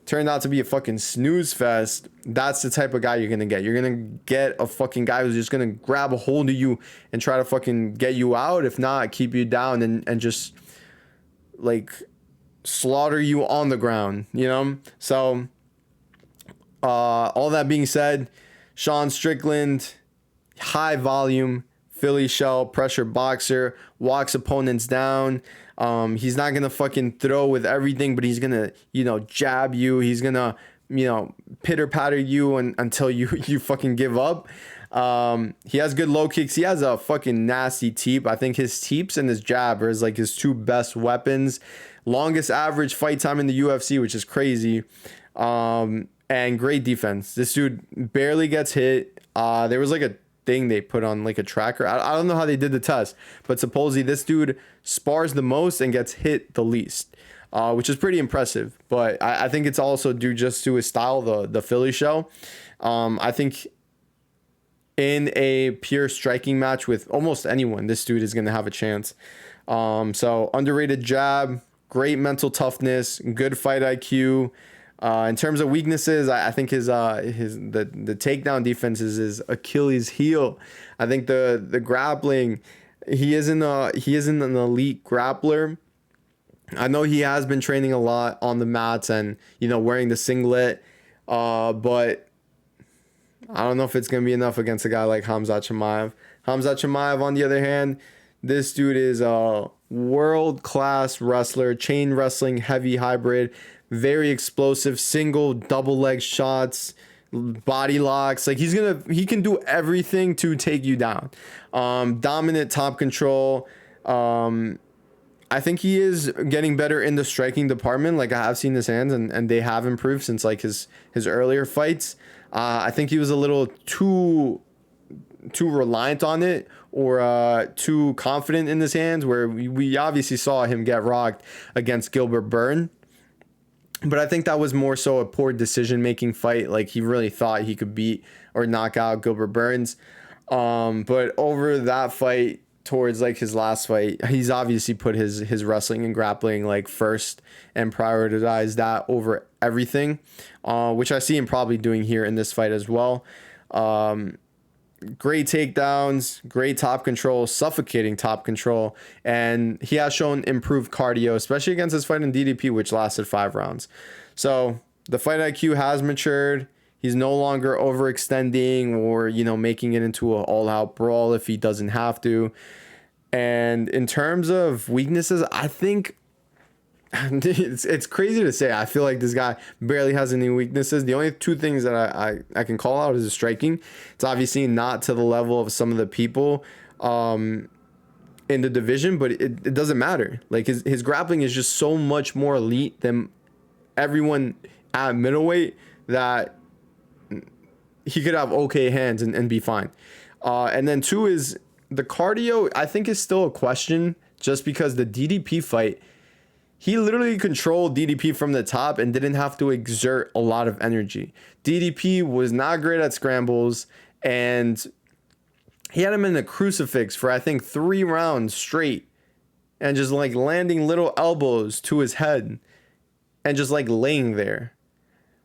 turned out to be a fucking snooze fest, that's the type of guy you're going to get. You're going to get a fucking guy who's just going to grab a hold of you and try to fucking get you out. If not, keep you down and just like slaughter you on the ground, you know? So all that being said, Sean Strickland, high volume, Philly shell, pressure boxer, walks opponents down. He's not gonna fucking throw with everything, but he's gonna, you know, jab you. He's gonna, you know, pitter patter you until you fucking give up. He has good low kicks. He has a fucking nasty teep. I think his teeps and his jab are like his two best weapons. Longest average fight time in the UFC, which is crazy. And great defense. This dude barely gets hit. There was like a thing they put on like a tracker. I don't know how they did the test, but supposedly this dude spars the most and gets hit the least, which is pretty impressive. But I think it's also due just to his style, the Philly shell. I think in a pure striking match with almost anyone, this dude is going to have a chance. So underrated jab, great mental toughness, good fight IQ. In terms of weaknesses, I think the takedown defense is his Achilles heel. I think the grappling, he isn't an elite grappler. I know he has been training a lot on the mats and, you know, wearing the singlet, but I don't know if it's gonna be enough against a guy like Khamzat Chimaev. Khamzat Chimaev, on the other hand, this dude is a world-class wrestler, chain wrestling, heavy hybrid, very explosive, single, double leg shots, body locks. Like he can do everything to take you down. Dominant top control. I think he is getting better in the striking department. Like I have seen his hands and they have improved since like his earlier fights. I think he was a little too reliant on it or too confident in his hands, where we obviously saw him get rocked against Gilbert Burns. But I think that was more so a poor decision-making fight. Like he really thought he could beat or knock out Gilbert Burns. But over that fight towards like his last fight, he's obviously put his wrestling and grappling like first and prioritized that over everything, which I see him probably doing here in this fight as well. Great takedowns, great top control, suffocating top control, and he has shown improved cardio, especially against his fight in DDP, which lasted 5 rounds. So the fight IQ has matured. He's no longer overextending or, you know, making it into an all-out brawl if he doesn't have to. And in terms of weaknesses, I think it's crazy to say. I feel like this guy barely has any weaknesses. The only two things that I can call out is his striking. It's obviously not to the level of some of the people in the division, but it doesn't matter. Like his grappling is just so much more elite than everyone at middleweight that he could have okay hands and be fine. And then two is the cardio, I think, is still a question, just because the DDP fight, he literally controlled DDP from the top and didn't have to exert a lot of energy. DDP was not great at scrambles, and he had him in the crucifix for, I think, 3 rounds straight, and just like landing little elbows to his head and just like laying there.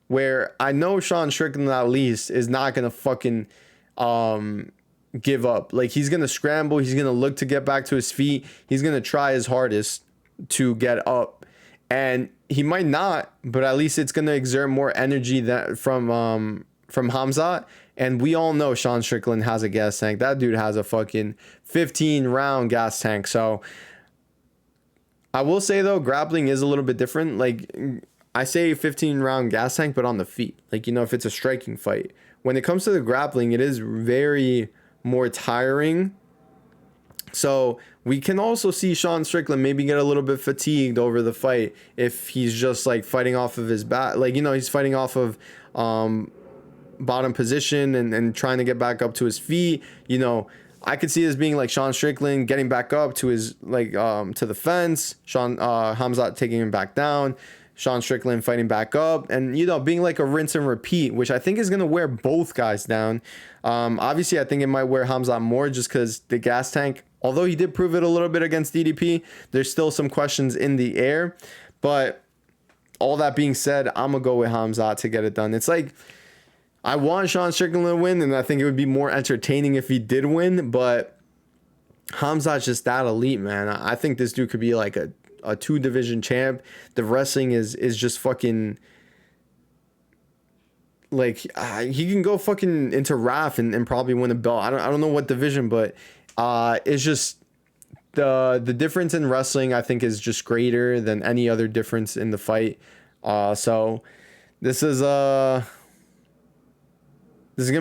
Where I know Sean Strickland at least is not going to fucking give up. Like, he's going to scramble. He's going to look to get back to his feet. He's going to try his hardest to get up. And he might not, but at least it's going to exert more energy that from Khamzat. And we all know Sean Strickland has a gas tank. That dude has a fucking 15-round gas tank. So I will say, though, grappling is a little bit different. Like, I say 15-round gas tank, but on the feet. Like, you know, if it's a striking fight. When it comes to the grappling, it is very more tiring. So we can also see Sean Strickland maybe get a little bit fatigued over the fight if he's just like fighting off of his back. Like, you know, he's fighting off of bottom position and trying to get back up to his feet. You know, I could see this being like Sean Strickland getting back up to his like to the fence. Khamzat taking him back down. Sean Strickland fighting back up, and, you know, being like a rinse and repeat, which I think is going to wear both guys down. Obviously, I think it might wear Khamzat more just because the gas tank, although he did prove it a little bit against DDP, there's still some questions in the air. But all that being said, I'm going to go with Khamzat to get it done. It's like, I want Sean Strickland to win, and I think it would be more entertaining if he did win, but Khamzat's just that elite, man. I think this dude could be like a 2-division champ. The wrestling is just fucking like he can go fucking into RAF and probably win a belt. I don't know what division, but it's just the difference in wrestling, I think, is just greater than any other difference in the fight. So this is gonna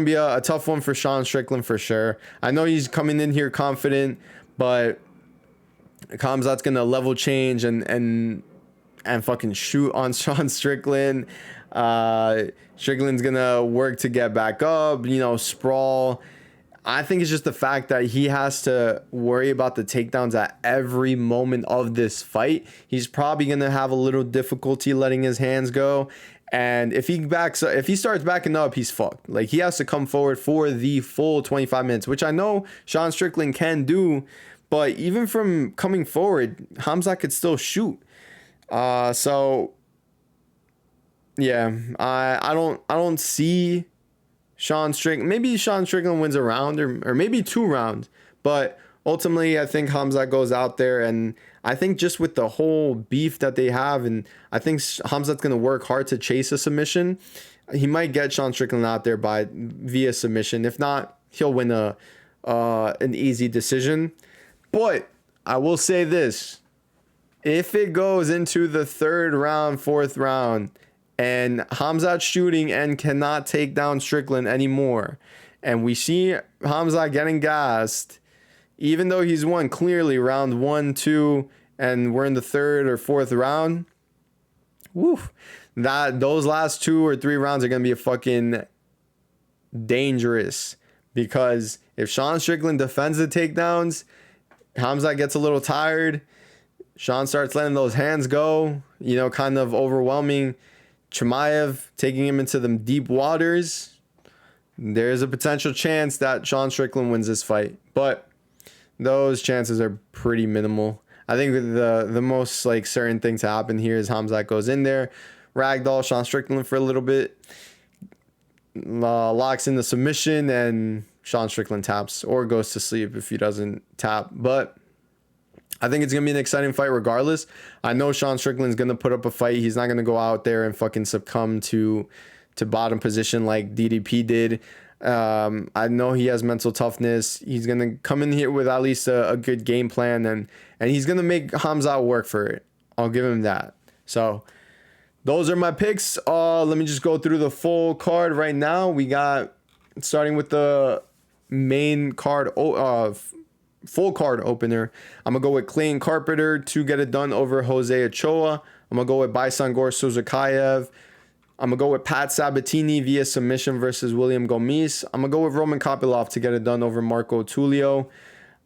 be a tough one for Sean Strickland for sure. I know he's coming in here confident, but Khamzat's gonna level change and fucking shoot on Sean Strickland. Strickland's gonna work to get back up, you know, sprawl. I think it's just the fact that he has to worry about the takedowns at every moment of this fight. He's probably gonna have a little difficulty letting his hands go. And if he starts backing up, he's fucked. Like, he has to come forward for the full 25 minutes, which I know Sean Strickland can do. But even from coming forward, Khamzat could still shoot. So yeah, I don't see Sean Strickland. Maybe Sean Strickland wins a round or maybe 2 rounds. But ultimately, I think Khamzat goes out there, and I think just with the whole beef that they have, and I think Khamzat's gonna work hard to chase a submission. He might get Sean Strickland out there via submission. If not, he'll win an easy decision. But I will say this, if it goes into the 3rd round, 4th round, and Khamzat's shooting and cannot take down Strickland anymore, and we see Khamzat getting gassed, even though he's won clearly round 1, 2, and we're in the 3rd or 4th round, those last 2 or 3 rounds are going to be a fucking dangerous, because if Sean Strickland defends the takedowns, Khamzat gets a little tired. Sean starts letting those hands go, you know, kind of overwhelming Chimaev, taking him into the deep waters. There's a potential chance that Sean Strickland wins this fight, but those chances are pretty minimal. I think the most like certain thing to happen here is Khamzat goes in there, ragdoll Sean Strickland for a little bit, locks in the submission, and Sean Strickland taps or goes to sleep if he doesn't tap. But I think it's going to be an exciting fight regardless. I know Sean Strickland's going to put up a fight. He's not going to go out there and fucking succumb to to bottom position like DDP did. I know he has mental toughness. He's gonna come in here with at least a good game plan, and he's gonna make Khamzat work for it. I'll give him that. So those are my picks. Let me just go through the full card right now. We got, starting with the main card, full card opener. I'm gonna go with Clayton Carpenter to get it done over Jose Ochoa. I'm gonna go with Baisangur Susurkaev. I'm going to go with Pat Sabatini via submission versus William Gomis. I'm going to go with Roman Kopylov to get it done over Marco Tulio.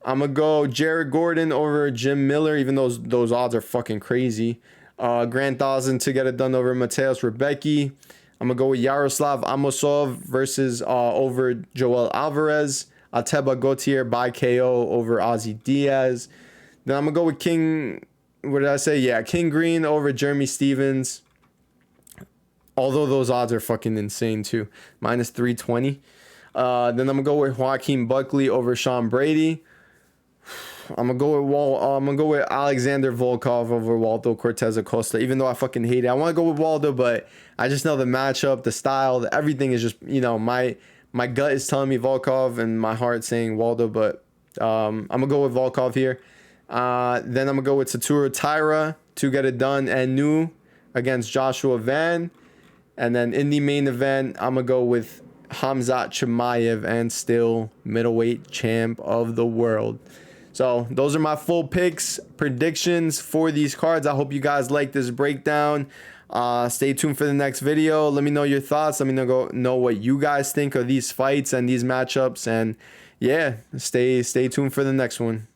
I'm going to go Jared Gordon over Jim Miller, even though those odds are fucking crazy. Grant Dawson to get it done over Mateusz Rebecki. I'm going to go with Yaroslav Amosov versus over Joel Alvarez. Ateba Gautier by KO over Ozzy Diaz. Then I'm going to go with King Green over Jeremy Stevens. Although those odds are fucking insane too. Minus 320. Then I'm going to go with Joaquin Buckley over Sean Brady. I'm going to go with Alexander Volkov over Waldo Cortes Acosta. Even though I fucking hate it. I want to go with Waldo, but I just know the matchup, the style, everything is just, you know, my gut is telling me Volkov and my heart saying Waldo, but I'm going to go with Volkov here. Then I'm going to go with Tatsuro Taira to get it done and new against Joshua Van. And then in the main event, I'm going to go with Khamzat Chimaev and still middleweight champ of the world. So those are my full picks, predictions for these cards. I hope you guys like this breakdown. Stay tuned for the next video. Let me know your thoughts. Let me know what you guys think of these fights and these matchups. And yeah, stay tuned for the next one.